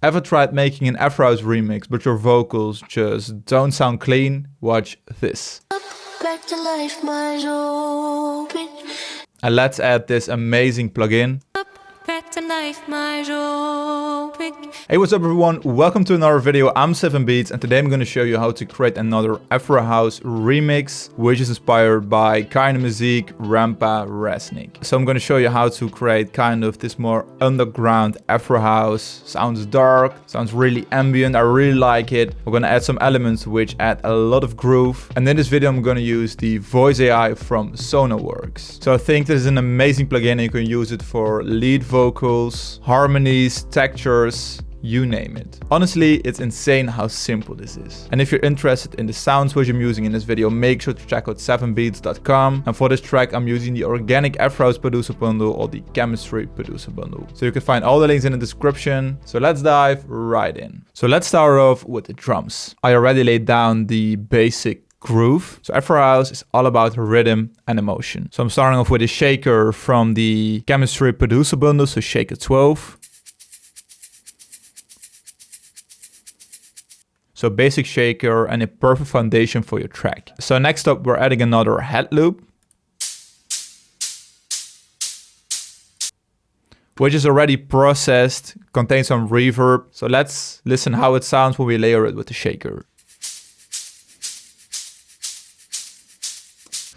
Ever tried making an Afro house remix, but your vocals just don't sound clean? Watch this. Back to life, my open. And let's add this amazing plugin. Back to life, my open. Hey, what's up everyone? Welcome to another video. I'm 7Beats and today I'm going to show you how to create another Afro house remix, which is inspired by Keinemusik, Rampa, Rezkin. So I'm going to show you how to create kind of this more underground Afro house. Sounds dark, sounds really ambient. I really like it. We're going to add some elements which add a lot of groove. And in this video, I'm going to use the VoiceAI from Sonarworks. So I think this is an amazing plugin and you can use it for lead vocals, harmonies, textures, you name it. Honestly, it's insane how simple this is. And if you're interested in the sounds which I'm using in this video, make sure to check out 7beats.com. And for this track, I'm using the Organic Afro House Producer Bundle or the Chemistry Producer Bundle. So you can find all the links in the description. So let's dive right in. So let's start off with the drums. I already laid down the basic groove. So Afro house is all about rhythm and emotion. So I'm starting off with a shaker from the Chemistry Producer Bundle, so shaker 12. So basic shaker and a perfect foundation for your track. So next up, we're adding another head loop, which is already processed, contains some reverb. So let's listen how it sounds when we layer it with the shaker.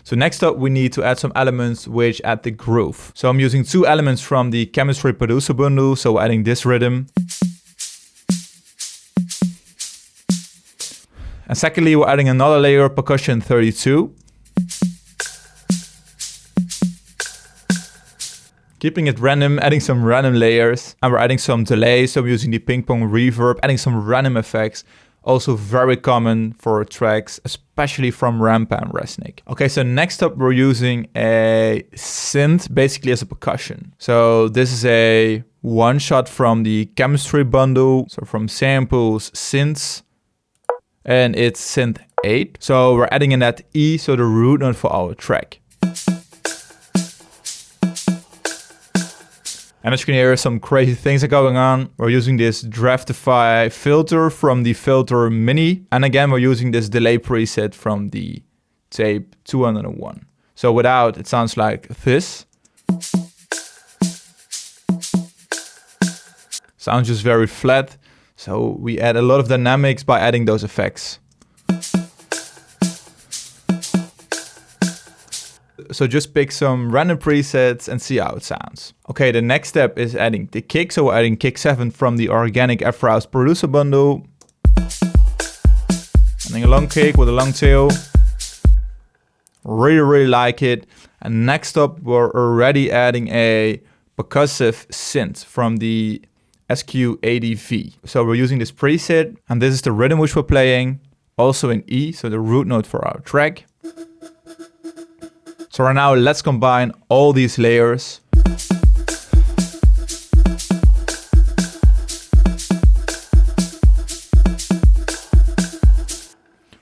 So next up, we need to add some elements which add the groove. So I'm using two elements from the Chemistry Producer Bundle. So we're adding this rhythm. And secondly, we're adding another layer, percussion 32. Keeping it random, adding some random layers. And we're adding some delay, so I'm using the ping pong reverb, adding some random effects. Also very common for tracks, especially from Rampa and Rezkin. Okay, so next up we're using a synth basically as a percussion. So this is a one shot from the Chemistry Bundle. So from samples, synths. And it's synth 8. So we're adding in that E, so the root note for our track. And as you can hear, some crazy things are going on. We're using this Draftify filter from the Filter Mini. And again, we're using this delay preset from the tape 201. So without, it sounds like this. Sounds just very flat. So we add a lot of dynamics by adding those effects. So just pick some random presets and see how it sounds. Okay, the next step is adding the kick. So we're adding kick 7 from the Organic Afro House Producer Bundle. Adding a long kick with a long tail. Really like it. And next up, we're already adding a percussive synth from the SQ80V. So we're using this preset and this is the rhythm which we're playing, also in E, so the root note for our track. So right now let's combine all these layers.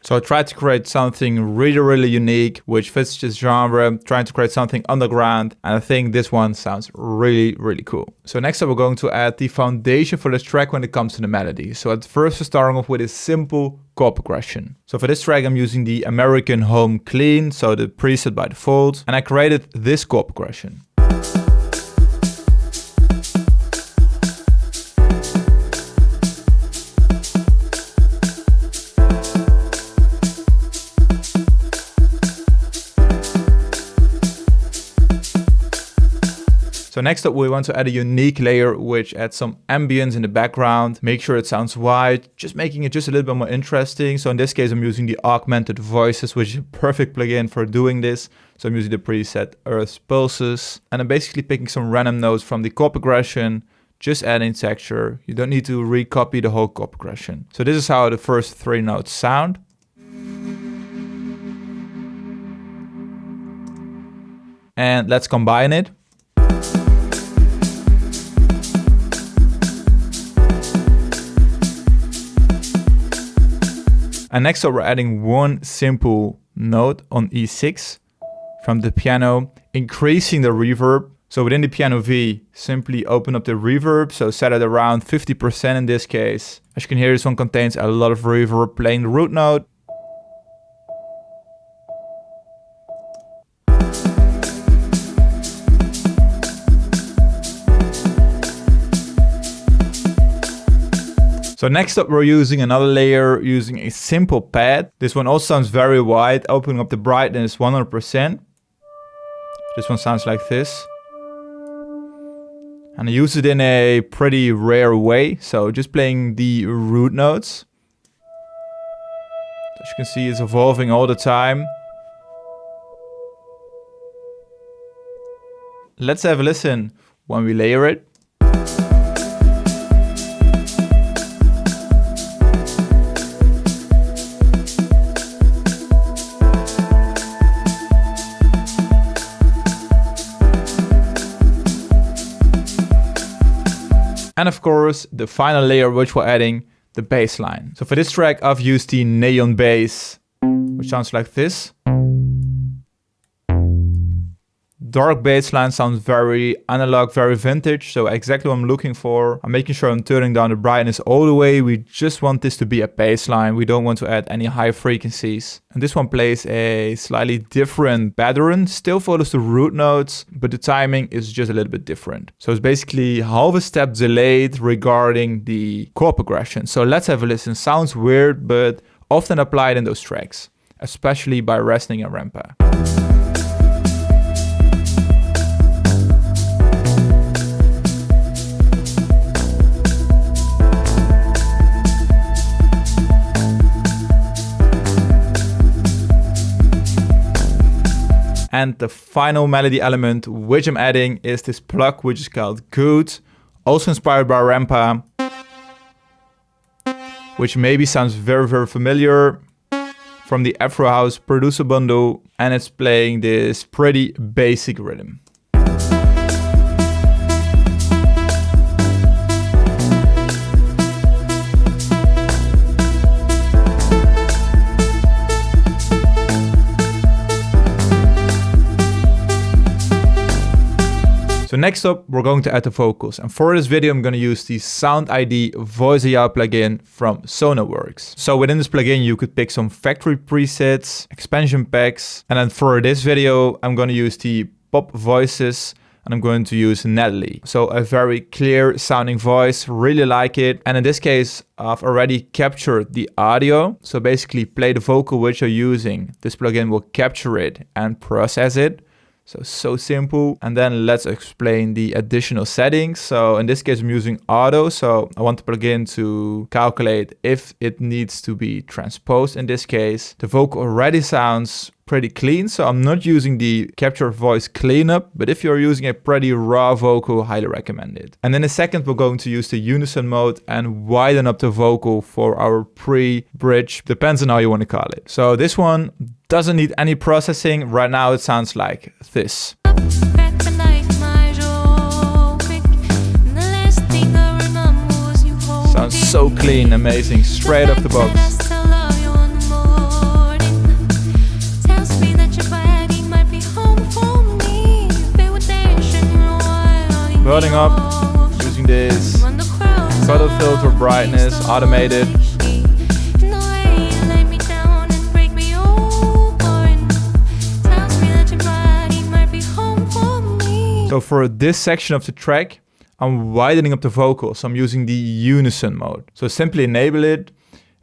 So I tried to create something really unique, which fits this genre, trying to create something underground. And I think this one sounds really cool. So next up, we're going to add the foundation for this track when it comes to the melody. So at first, we're starting off with a simple chord progression. So for this track, I'm using the American Home Clean, so the preset by default. And I created this chord progression. So next up, we want to add a unique layer which adds some ambience in the background. Make sure it sounds wide, just making it just a little bit more interesting. So in this case, I'm using the augmented voices, which is a perfect plugin for doing this. So I'm using the preset Earth's Pulses. And I'm basically picking some random notes from the chord progression, just adding texture. You don't need to recopy the whole chord progression. So this is how the first 3 notes sound. And let's combine it. And next up, we're adding one simple note on E6 from the piano, increasing the reverb. So within the piano V, simply open up the reverb. So set it around 50% in this case. As you can hear, this one contains a lot of reverb playing the root note. So next up, we're using another layer using a simple pad. This one also sounds very wide, opening up the brightness 100%. This one sounds like this. And I use it in a pretty rare way. So just playing the root notes. As you can see, it's evolving all the time. Let's have a listen when we layer it. And of course, the final layer which we're adding, the bass line. So for this track, I've used the neon bass, which sounds like this. Dark bass line sounds very analog, very vintage. So exactly what I'm looking for. I'm making sure I'm turning down the brightness all the way. We just want this to be a bass line. We don't want to add any high frequencies. And this one plays a slightly different pattern. Still follows the root notes, but the timing is just a little bit different. So it's basically half a step delayed regarding the chord progression. So let's have a listen. Sounds weird, but often applied in those tracks, especially by Rezkin and Rampa. And the final melody element which I'm adding is this Pluck, which is called Good, also inspired by Rampa, which maybe sounds very, very familiar from the Afro House producer bundle, and it's playing this pretty basic rhythm. So next up, we're going to add the vocals. And for this video, I'm going to use the SoundID VoiceAI plugin from Sonarworks. So within this plugin, you could pick some factory presets, expansion packs. And then for this video, I'm going to use the pop voices and I'm going to use Natalie. So a very clear sounding voice, really like it. And in this case, I've already captured the audio. So basically play the vocal which you're using. This plugin will capture it and process it. So simple. And then let's explain the additional settings. So in this case, I'm using auto. So I want the plugin to calculate if it needs to be transposed. In this case, the vocal already sounds pretty clean. So I'm not using the capture voice cleanup, but if you're using a pretty raw vocal, highly recommend it. And in a second, we're going to use the unison mode and widen up the vocal for our pre-bridge, depends on how you want to call it. So this one doesn't need any processing. Right now it sounds like this. Sounds so clean, amazing, straight off the box. Building up, using this photo filter brightness, automated. So for this section of the track, I'm widening up the vocal. So I'm using the unison mode. So simply enable it.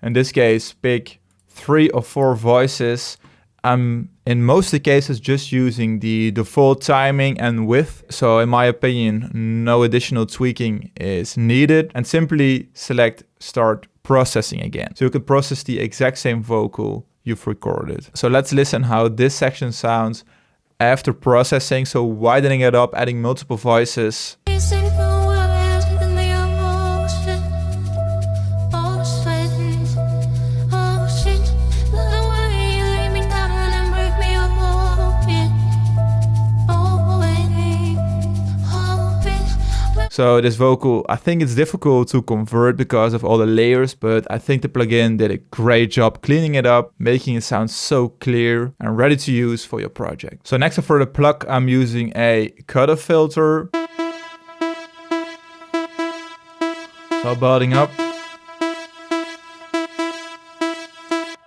In this case, pick 3 or 4 voices. I'm in most of the cases just using the default timing and width. So in my opinion, no additional tweaking is needed. And simply select start processing again. So you can process the exact same vocal you've recorded. So let's listen how this section sounds after processing. So widening it up, adding multiple voices. So this vocal, I think it's difficult to convert because of all the layers, but I think the plugin did a great job cleaning it up, making it sound so clear and ready to use for your project. So next up for the Pluck, I'm using a cutoff filter. So building up.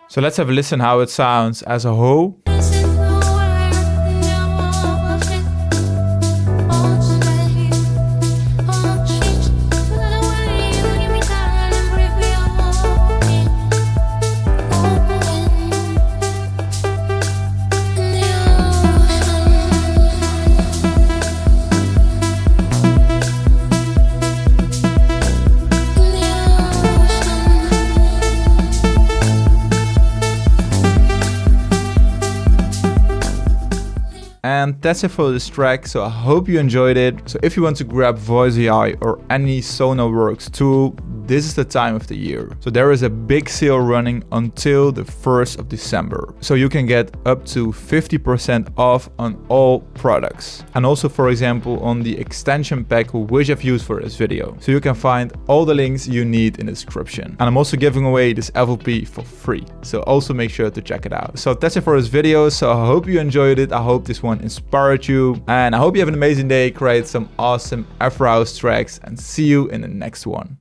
So let's have a listen how it sounds as a whole. And that's it for this track, so I hope you enjoyed it. So if you want to grab VoiceAI or any Sonarworks tool, this is the time of the year. So there is a big sale running until the 1st of December. So you can get up to 50% off on all products. And also, for example, on the extension pack which I've used for this video. So you can find all the links you need in the description. And I'm also giving away this FLP for free. So also make sure to check it out. So that's it for this video. So I hope you enjoyed it. I hope this one inspired you. And I hope you have an amazing day. Create some awesome Afro house tracks and see you in the next one.